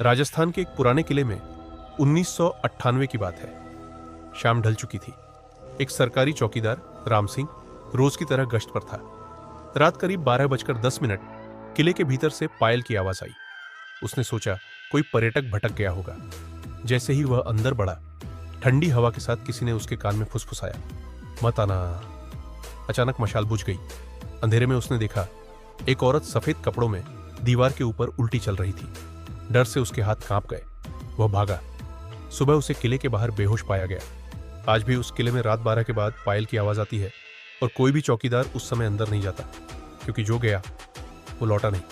राजस्थान के एक पुराने किले में 1998 की बात है। शाम ढल चुकी थी। एक सरकारी चौकीदार राम सिंह रोज की तरह गश्त पर था। रात करीब 12:10 किले के भीतर से पायल की आवाज आई। उसने सोचा कोई पर्यटक भटक गया होगा। जैसे ही वह अंदर बढ़ा, ठंडी हवा के साथ किसी ने उसके कान में फुसफुसाया, मत आना। अचानक मशाल बुझ गई। अंधेरे में उसने देखा एक औरत सफेद कपड़ों में दीवार के ऊपर उल्टी चल रही थी। डर से उसके हाथ कांप गए। वह भागा। सुबह उसे किले के बाहर बेहोश पाया गया। आज भी उस किले में रात 12 के बाद पायल की आवाज आती है और कोई भी चौकीदार उस समय अंदर नहीं जाता, क्योंकि जो गया वो लौटा नहीं।